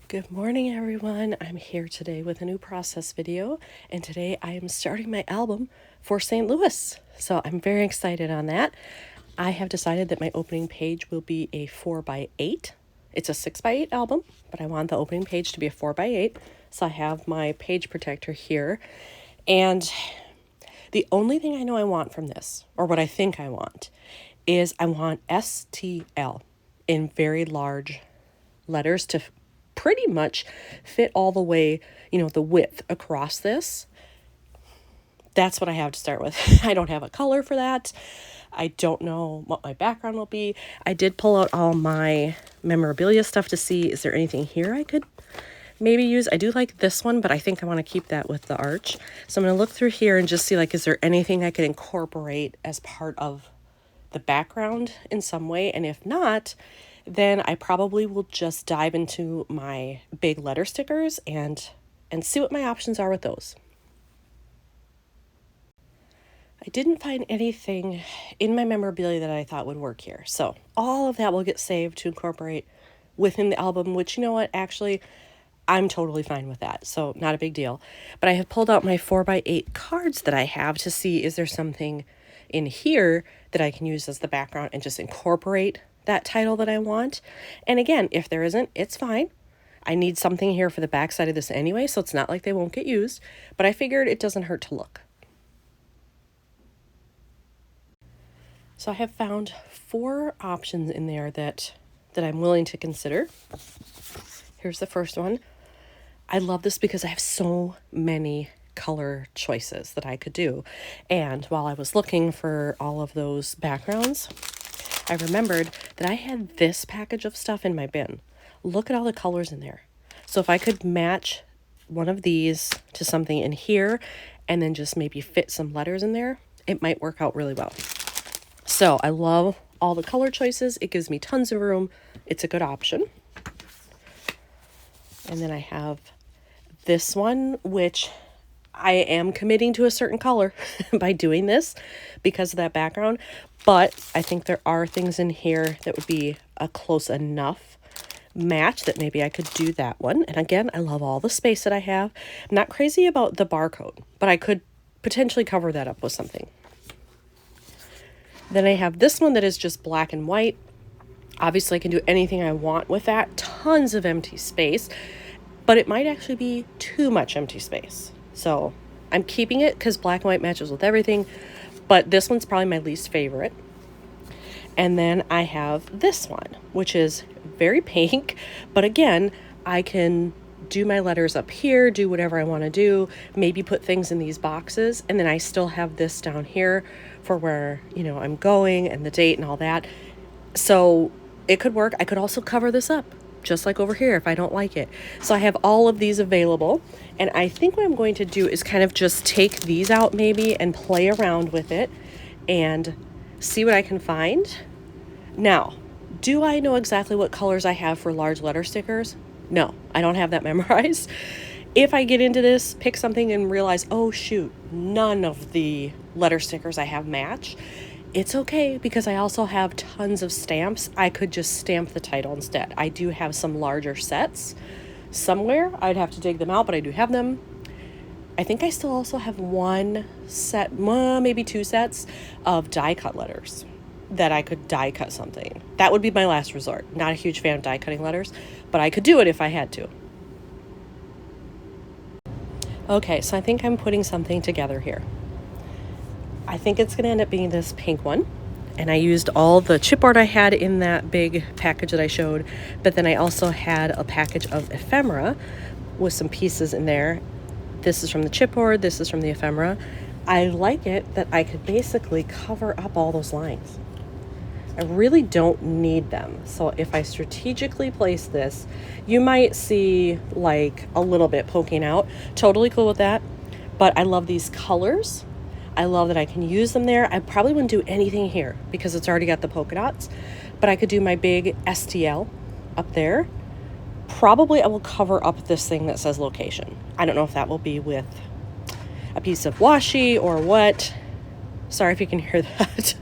Good morning, everyone. I'm here today with a new process video, and today I am starting my album for St. Louis. So I'm very excited on that. I have decided that my opening page will be a 4x8. It's a 6x8 album, but I want the opening page to be a 4x8. So I have my page protector here. And the only thing I know I want from this, or what I think I want, is I want STL in very large letters to pretty much fit all the way, the width across this. That's what I have to start with. I don't have a color for that. I don't know what my background will be. I did pull out all my memorabilia stuff to see, is there anything here I could maybe use? I do like this one, but I think I want to keep that with the arch. So I'm going to look through here and just see, is there anything I could incorporate as part of the background in some way? And if not, then I probably will just dive into my big letter stickers and see what my options are with those. I didn't find anything in my memorabilia that I thought would work here. So all of that will get saved to incorporate within the album, which, you know what, actually, I'm totally fine with that. So not a big deal. But I have pulled out my 4x8 cards that I have to see, is there something in here that I can use as the background and just incorporate that title that I want. And again, if there isn't, it's fine. I need something here for the back side of this anyway, so it's not like they won't get used, but I figured it doesn't hurt to look. So I have found 4 options in there that I'm willing to consider. Here's the first one. I love this because I have so many color choices that I could do. And while I was looking for all of those backgrounds, I remembered that I had this package of stuff in my bin. Look at all the colors in there. So if I could match one of these to something in here and then just maybe fit some letters in there, it might work out really well. So I love all the color choices. It gives me tons of room. It's a good option. And then I have this one, which I am committing to a certain color by doing this because of that background. But I think there are things in here that would be a close enough match that maybe I could do that one. And again, I love all the space that I have. I'm not crazy about the barcode, but I could potentially cover that up with something. Then I have this one that is just black and white. Obviously, I can do anything I want with that. Tons of empty space, but it might actually be too much empty space. So I'm keeping it because black and white matches with everything, but this one's probably my least favorite. And then I have this one, which is very pink, but again, I can do my letters up here, do whatever I want to do, maybe put things in these boxes, and then I still have this down here for where, I'm going and the date and all that. So it could work. I could also cover this up, just like over here if I don't like it. So I have all of these available, and I think what I'm going to do is kind of just take these out maybe and play around with it and see what I can find. Now, do I know exactly what colors I have for large letter stickers? No, I don't have that memorized. If I get into this, pick something and realize, oh shoot, none of the letter stickers I have match, it's okay because I also have tons of stamps. I could just stamp the title instead. I do have some larger sets somewhere. I'd have to dig them out, but I do have them. I think I still also have one set, maybe 2 sets of die cut letters that I could die cut something. That would be my last resort. Not a huge fan of die cutting letters, but I could do it if I had to. Okay, so I think I'm putting something together here. I think it's going to end up being this pink one. And I used all the chipboard I had in that big package that I showed. But then I also had a package of ephemera with some pieces in there. This is from the chipboard. This is from the ephemera. I like it that I could basically cover up all those lines. I really don't need them. So if I strategically place this, you might see like a little bit poking out. Totally cool with that. But I love these colors. I love that I can use them there. I probably wouldn't do anything here because it's already got the polka dots, but I could do my big STL up there. Probably I will cover up this thing that says location. I don't know if that will be with a piece of washi or what. Sorry if you can hear that.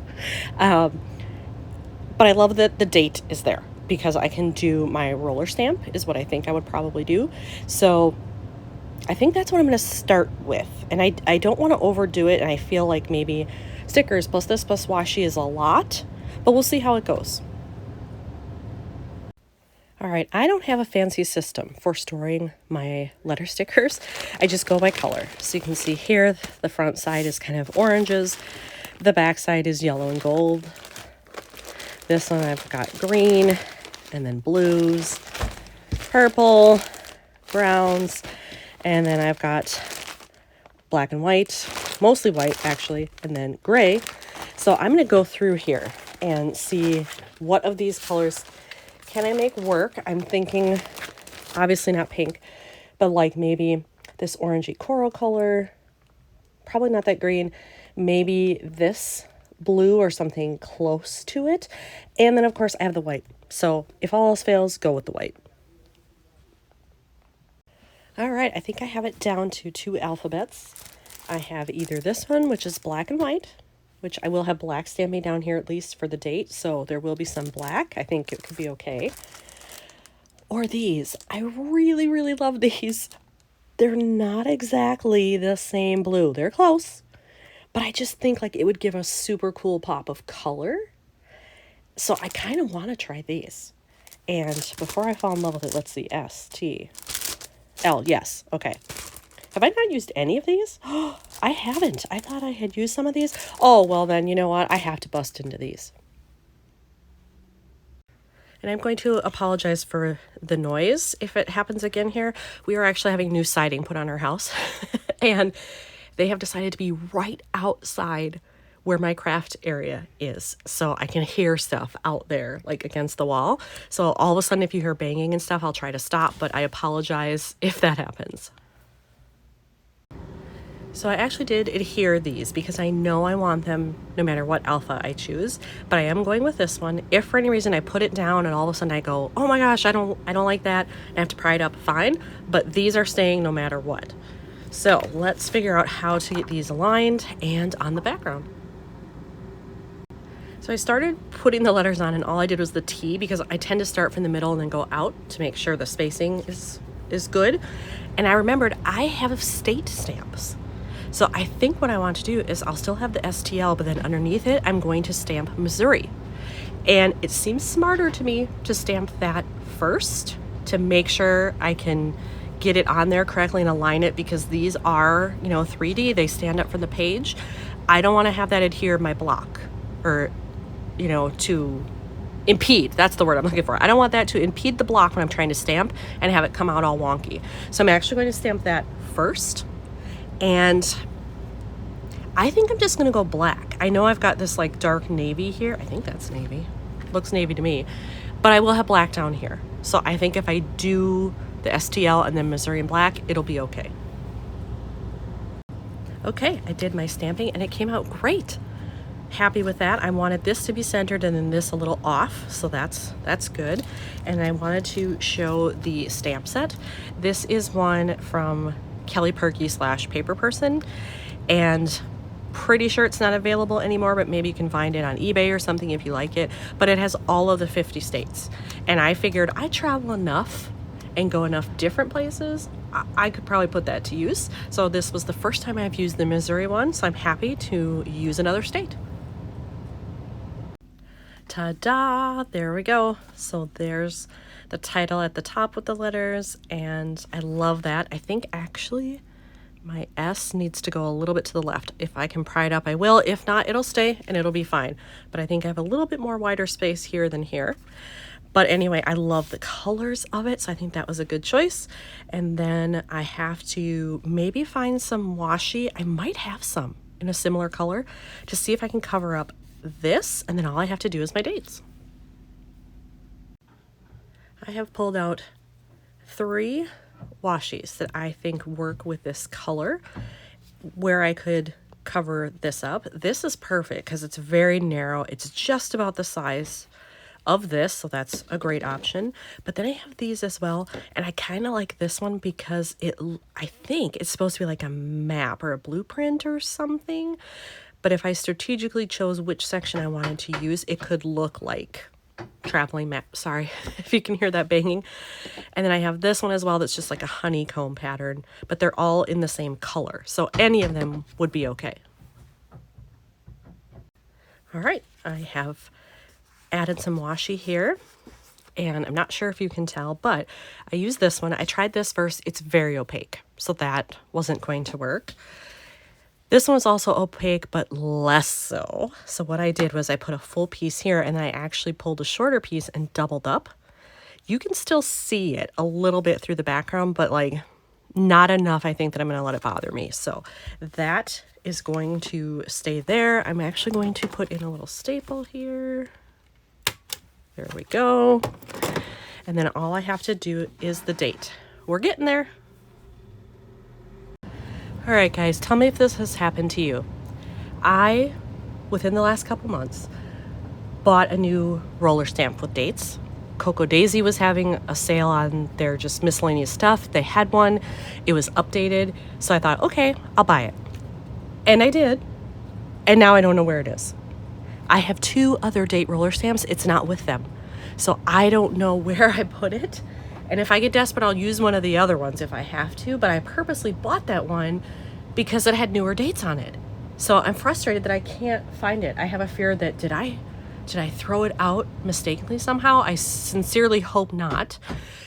But I love that the date is there because I can do my roller stamp is what I think I would probably do. So I think that's what I'm going to start with. And I don't want to overdo it. And I feel like maybe stickers plus this plus washi is a lot, but we'll see how it goes. All right, I don't have a fancy system for storing my letter stickers. I just go by color. So you can see here, the front side is kind of oranges. The back side is yellow and gold. This one I've got green, and then blues, purple, browns, and then I've got black and white, mostly white actually, and then gray. So I'm gonna go through here and see what of these colors can I make work. I'm thinking, obviously not pink, but like maybe this orangey coral color, probably not that green, maybe this blue or something close to it. And then of course I have the white. So if all else fails, go with the white. All right, I think I have it down to 2 alphabets. I have either this one, which is black and white, which I will have black stamping down here at least for the date, so there will be some black. I think it could be okay. Or these. I really, really love these. They're not exactly the same blue. They're close, but I just think like it would give a super cool pop of color. So I kind of want to try these. And before I fall in love with it, let's see, STL, yes, okay. Have I not used any of these? Oh, I haven't. I thought I had used some of these. Oh, well then, you know what? I have to bust into these. And I'm going to apologize for the noise if it happens again here. We are actually having new siding put on our house. And they have decided to be right outside where my craft area is. So I can hear stuff out there, like against the wall. So all of a sudden, if you hear banging and stuff, I'll try to stop, but I apologize if that happens. So I actually did adhere these because I know I want them no matter what alpha I choose, but I am going with this one. If for any reason I put it down and all of a sudden I go, oh my gosh, I don't like that, I have to pry it up, fine, but these are staying no matter what. So let's figure out how to get these aligned and on the background. So I started putting the letters on and all I did was the T because I tend to start from the middle and then go out to make sure the spacing is good. And I remembered I have state stamps. So I think what I want to do is I'll still have the STL, but then underneath it, I'm going to stamp Missouri. And it seems smarter to me to stamp that first to make sure I can get it on there correctly and align it because these are, 3D, they stand up from the page. I don't want to have that adhere my block or, to impede. That's the word I'm looking for. I don't want that to impede the block when I'm trying to stamp and have it come out all wonky. So I'm actually going to stamp that first. And I think I'm just going to go black. I know I've got this like dark navy here. I think that's navy. Looks navy to me. But I will have black down here. So I think if I do the STL and then Missouri in black, it'll be okay. Okay, I did my stamping and it came out great. Happy with that. I wanted this to be centered and then this a little off, so that's good. And I wanted to show the stamp set. This is one from Kelly Perky / Paper Person, and pretty sure it's not available anymore, but maybe you can find it on eBay or something if you like it. But it has all of the 50 states, and I figured I travel enough and go enough different places, I could probably put that to use. So this was the first time I've used the Missouri one, so I'm happy to use another state. Ta-da! There we go. So there's the title at the top with the letters, and I love that. I think actually my S needs to go a little bit to the left. If I can pry it up, I will. If not, it'll stay and it'll be fine. But I think I have a little bit more wider space here than here. But anyway, I love the colors of it, so I think that was a good choice. And then I have to maybe find some washi. I might have some in a similar color to see if I can cover up this, and then all I have to do is my dates. I have pulled out 3 washis that I think work with this color where I could cover this up. This is perfect because it's very narrow. It's just about the size of this, so that's a great option. But then I have these as well, and I kind of like this one because I think it's supposed to be like a map or a blueprint or something. But if I strategically chose which section I wanted to use, it could look like traveling map. Sorry if you can hear that banging. And then I have this one as well that's just like a honeycomb pattern, but they're all in the same color. So any of them would be okay. All right, I have added some washi here. And I'm not sure if you can tell, but I use this one. I tried this first. It's very opaque, so that wasn't going to work. This one was also opaque, but less so. So what I did was I put a full piece here, and then I actually pulled a shorter piece and doubled up. You can still see it a little bit through the background, but like not enough, I think, that I'm going to let it bother me. So that is going to stay there. I'm actually going to put in a little staple here. There we go. And then all I have to do is the date. We're getting there. All right, guys, tell me if this has happened to you. I, within the last couple months, bought a new roller stamp with dates. Coco Daisy was having a sale on their just miscellaneous stuff. They had one. It was updated. So I thought, okay, I'll buy it. And I did. And now I don't know where it is. I have 2 other date roller stamps. It's not with them. So I don't know where I put it. And if I get desperate, I'll use one of the other ones if I have to. But I purposely bought that one because it had newer dates on it. So I'm frustrated that I can't find it. I have a fear that did I throw it out mistakenly somehow? I sincerely hope not.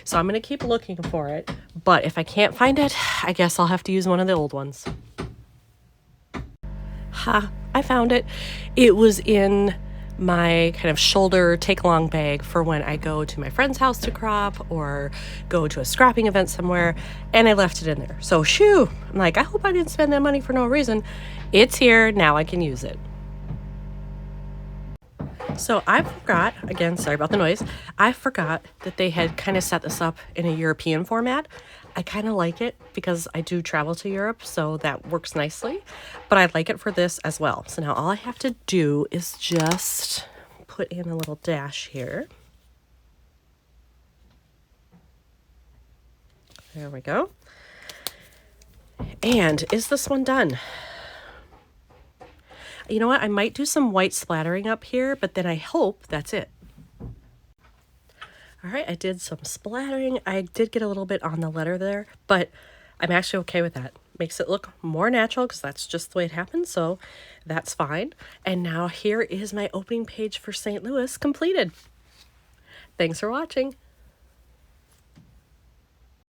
So I'm going to keep looking for it. But if I can't find it, I guess I'll have to use one of the old ones. Ha, I found it. It was in my kind of shoulder take-along bag for when I go to my friend's house to crop or go to a scrapping event somewhere, and I left it in there. So shoo, I'm like, I hope I didn't spend that money for no reason. It's here, now I can use it. So I forgot, again, sorry about the noise, I forgot that they had kind of set this up in a European format. I kind of like it because I do travel to Europe, so that works nicely. But I like it for this as well. So now all I have to do is just put in a little dash here. There we go. And is this one done? You know what? I might do some white splattering up here, but then I hope that's it. All right, I did some splattering. I did get a little bit on the letter there, but I'm actually okay with that. Makes it look more natural because that's just the way it happens, so that's fine. And now here is my opening page for St. Louis completed. Thanks for watching.